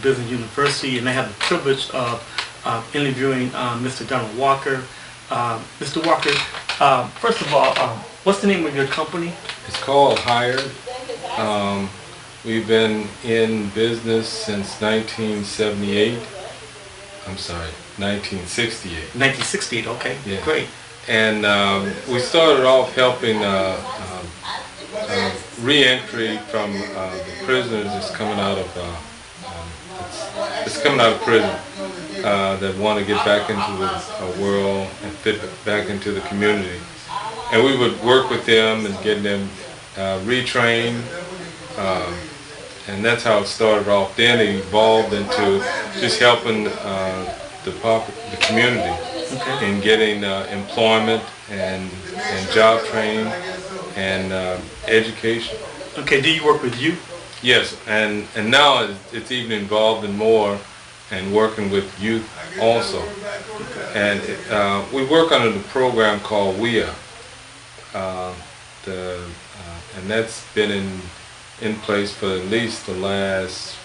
Business University, and I have the privilege of interviewing Mr. Donald Walker. Mr. Walker, first of all, what's the name of your company? It's called Hired. We've been in business since 1978. I'm sorry, 1968. 1968, okay, yeah. Great. And we started off helping re-entry from the prisoners that's coming out of prison that want to get back into the world and fit back into the community. And we would work with them and get them retrained, and that's how it started off. Then it evolved into just helping the community in getting employment and job training and education. Okay, do you work with youth? Yes, and now it's even involved in more and working with youth also. And we work under the program called YBU, and that's been in place for at least the last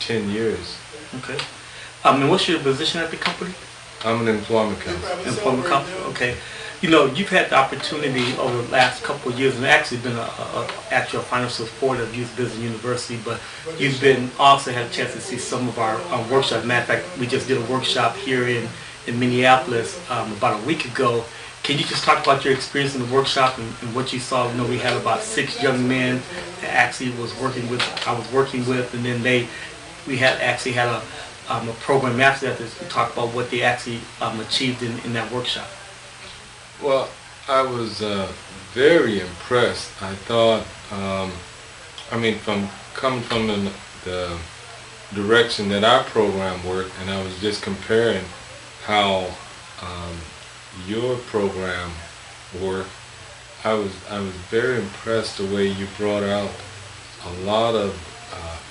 10 years. Okay. And what's your position at the company? I'm an employment counselor. Employment counselor, okay. You know, you've had the opportunity over the last couple of years, and actually been actually a financial support of Youth Business University, but you've been also had a chance to see some of our workshops. Matter of fact, we just did a workshop here in Minneapolis about a week ago. Can you just talk about your experience in the workshop and what you saw? You know, we had about 6 young men that actually I was working with, and then we had a program after that to talk about what they actually achieved in that workshop. Well, I was very impressed. I thought, coming from the direction that our program worked, and I was just comparing how your program worked, I was very impressed the way you brought out a lot of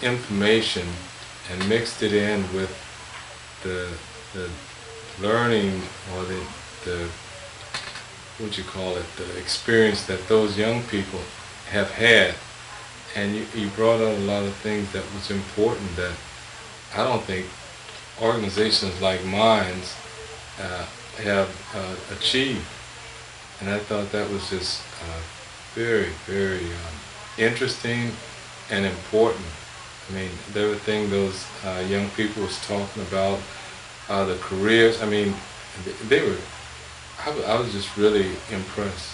information and mixed it in with the learning or the the experience that those young people have had. And you brought out a lot of things that was important that I don't think organizations like mine have achieved. And I thought that was just very, very interesting and important. I mean, everything those young people was talking about, the careers, I mean, they were, I was just really impressed.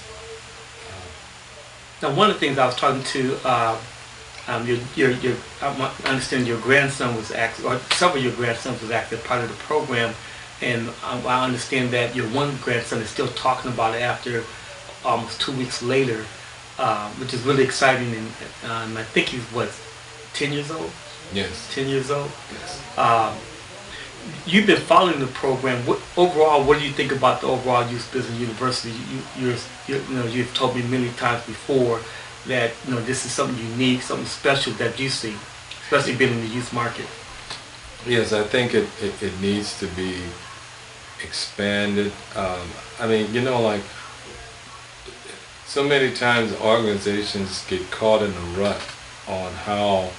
Now, one of the things I was talking to, I understand your grandson was actually, or several of your grandsons was actually part of the program, and I understand that your one grandson is still talking about it after almost 2 weeks later, which is really exciting. And I think he's, what, 10 years old? Yes. 10 years old? Yes. You've been following the program. Overall, what do you think about the overall Youth Business University? You've told me many times before that this is something unique, something special that you see, especially being in the youth market. Yes, I think it needs to be expanded. I mean, like so many times organizations get caught in a rut on how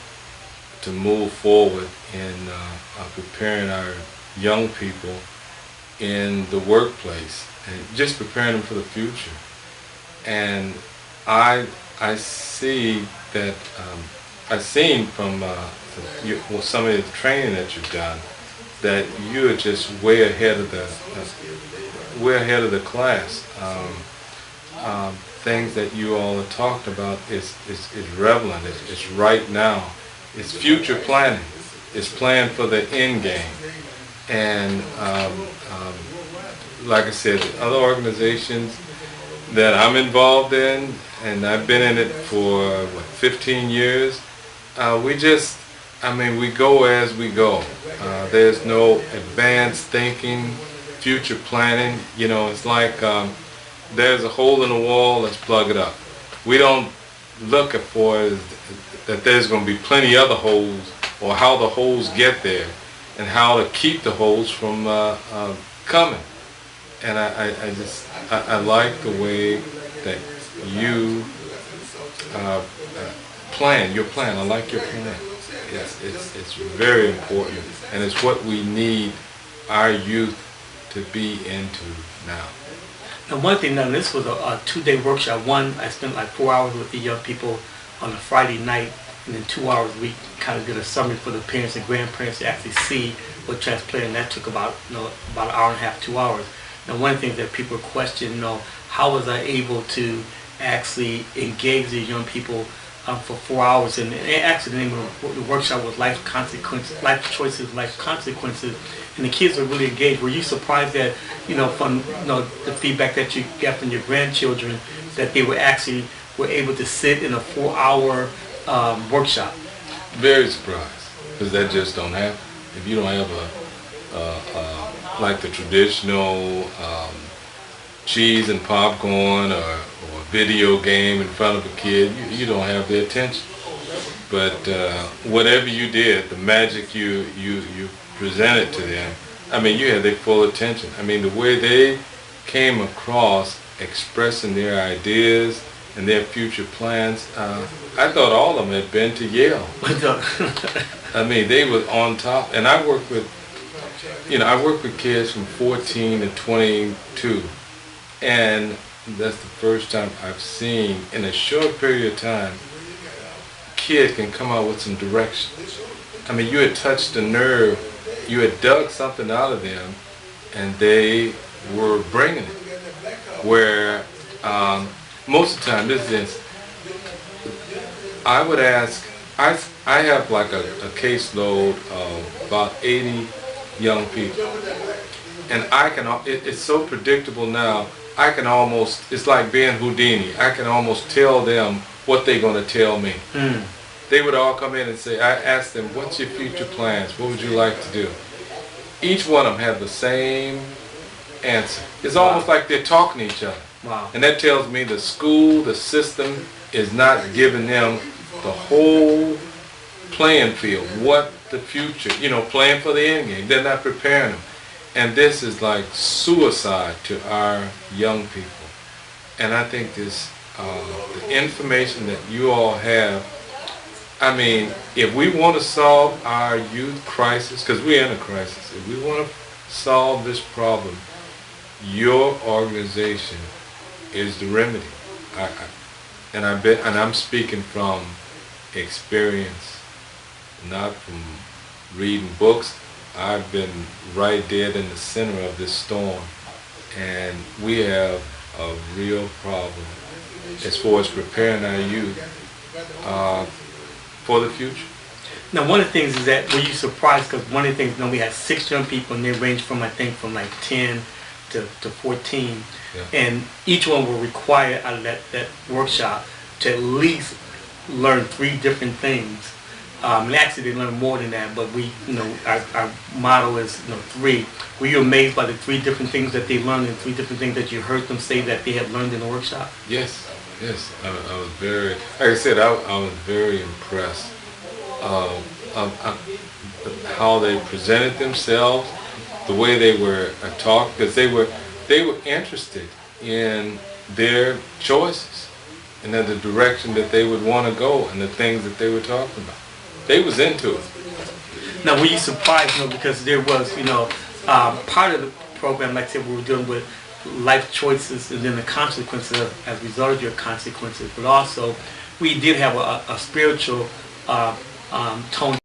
to move forward in preparing our young people in the workplace and just preparing them for the future. And I see that I've seen from some of the training that you've done that you are just way ahead of the class. Things that you all have talked about is relevant. It's right now. It's future planning. It's plan for the end game. And like I said, other organizations that I'm involved in, and I've been in it for 15 years, we go as we go. There's no advanced thinking, future planning. It's like there's a hole in the wall, let's plug it up. We don't look for that there's going to be plenty other holes, or how the holes get there, and how to keep the holes from coming. And I like the way that you plan. Your plan. I like your plan. it's very important, and it's what we need our youth to be into now. Now, one thing, now this was a 2-day workshop. One, I spent like 4 hours with the young people on a Friday night, and then 2 hours we kind of did a summary for the parents and grandparents to actually see what transpired, and that took about about an hour and a half, 2 hours. Now, one of the things that people question, how was I able to actually engage the young people for 4 hours? And actually, the name of the workshop was Life Consequences, Life Choices, Life Consequences. And the kids were really engaged. Were you surprised that, from the feedback that you got from your grandchildren, that they were able to sit in a 4-hour workshop? Very surprised, because that just don't happen. If you don't have like the traditional cheese and popcorn or video game in front of a kid, you don't have their attention. But whatever you did, the magic you presented to them, I mean, you had their full attention. I mean, the way they came across expressing their ideas and their future plans, I thought all of them had been to Yale. I mean, they were on top. And I work with kids from 14 to 22. And that's the first time I've seen, in a short period of time, kids can come out with some direction. I mean, you had touched a nerve, you had dug something out of them, and they were bringing it. Where most of the time, I would ask, I have like a caseload of about 80 young people, and it's so predictable now. I can almost, it's like being Houdini. I can almost tell them what they're going to tell me. They would all come in and say, I asked them, what's your future plans? What would you like to do? Each one of them had the same answer. It's almost like they're talking to each other. Wow. And that tells me the school, the system is not giving them the whole playing field, what the future, playing for the end game. They're not preparing them. And this is like suicide to our young people. And I think this, the information that you all have, I mean, if we want to solve our youth crisis, because we're in a crisis, if we want to solve this problem, your organization is the remedy. And I'm speaking from experience, not from reading books. I've been right dead in the center of this storm, and we have a real problem as far as preparing our youth for the future. Now, one of the things is that, were you surprised, because one of the things, we had 6 young people, and they ranged from, I think, from like 10 to 14, and each one will require out of that workshop to at least learn 3 different things. And actually, they learn more than that, but our motto is 3. Were you amazed by the 3 different things that they learned and 3 different things that you heard them say that they had learned in the workshop? Yes. I was very, like I said, I was very impressed of how they presented themselves, the way they were taught, because they were interested in their choices and in the direction that they would want to go and the things that they were talking about. They was into it. Now, were you surprised, because there was, part of the program, like I said, we were dealing with life choices and then the consequences as a result of your consequences, but also we did have a spiritual tone